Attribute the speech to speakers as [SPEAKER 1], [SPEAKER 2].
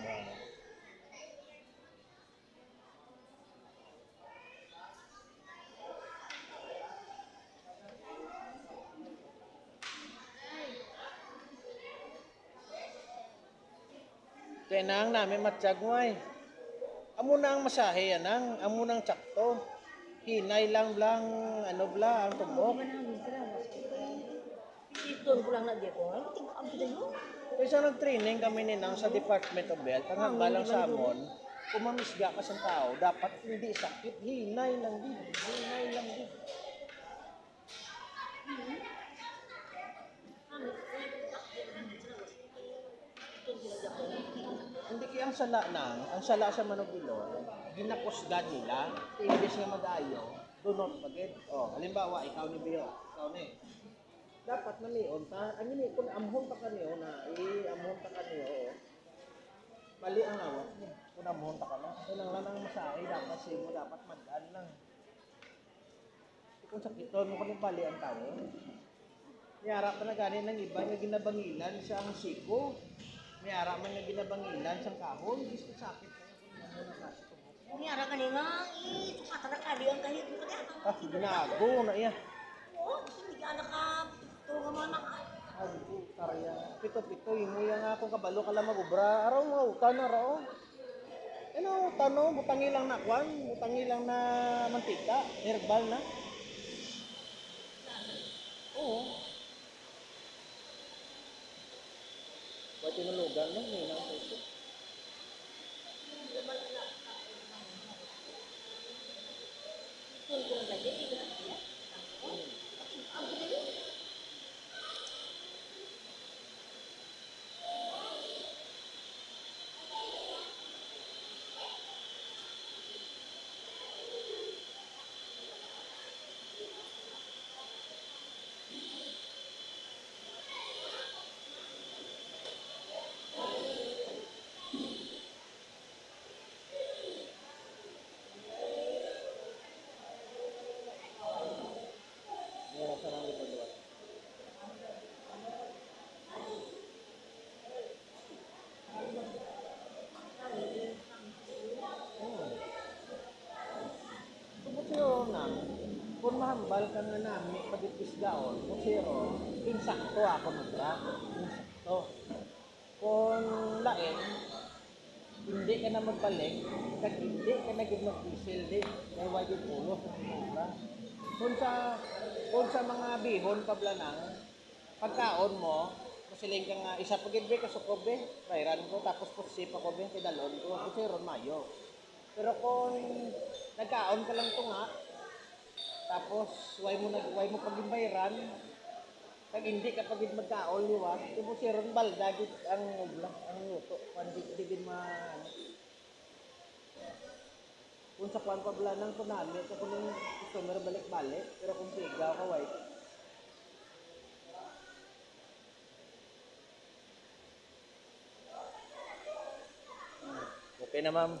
[SPEAKER 1] mo. Kaya nang namin matiyag mo ay. Amo na ang masahe yan ang. Amo nang tsakto. Hinay lang blang, ano bla, ang tubok.
[SPEAKER 2] Iton ko lang na di ko. Ang kita yun.
[SPEAKER 1] Kaysa nag-training kami ninang sa Department of Health, ang hanggalang sa amon, kung mamisga ka sa tao, dapat hindi sakit, hinay lang din. Hinay lang din. Hindi kaya ang sala sa Manogilo, ginakusgad nila, imbes nga mag-ayo, do not forget. Oh, halimbawa, ikaw ni Bio, ikaw ni. Dapat manion ta, ang ini kung amhon pa kaniyo na, amhon pa kaniyo, oh. Mali ang awat niya. Kung amhon pa ka na, ilang lang ang masahe, dapat mo dapat magaan lang. Kung sakiton mo kung bali ang tao, mayara pa na ganin ng iba nga ginabangilan sa ang siko. Mayara man nga ginabangilan sa kahon, gusto sakit na yung kung nakasi tubok.
[SPEAKER 2] Mayara ka nga, sukatan na kali ang kahit mo kaya.
[SPEAKER 1] Ginago na iya.
[SPEAKER 2] Oo, hindi ka anak ka. Ito ka man na.
[SPEAKER 1] Ay, karya. Pito-pito, imuya nga akong kabalo ka lang magubra. Araw nga, utan na raw. Ano, utano, butangi lang na kwan, butangi lang na mantika, herbal na. Oo. Ba't tinulugan lang, may nang ito.
[SPEAKER 2] Ito ko lang lagi, hindi ka na.
[SPEAKER 1] Meron sa nang likod doon. Siro nang, kung mahambal ka nga namin pagipis gaon, kung siro, insakto ako nagla. Insakto. Kung lain, hindi ka na magbalik, kag hindi ka na mag-diesel di, kaya wajib ulo sa mura. Kung sa mga bihon pablanang, pagkaon mo, masiling ka nga, isa pagidbe ka sukobe, bayran ko, tapos pusipa ko ben, kidalon ko, kasi ron mayo. Pero kung nagkaon ka lang to nga, tapos way mo pagimbayran, kag hindi ka pagid magkaon liwa, tipo si ron baldagit ang ubla, ang luto, pandi din ma kung sa kwan pablanang to namin, kung yung customer balik-balik, pero kung sigaw ka way. Okay na ma'am.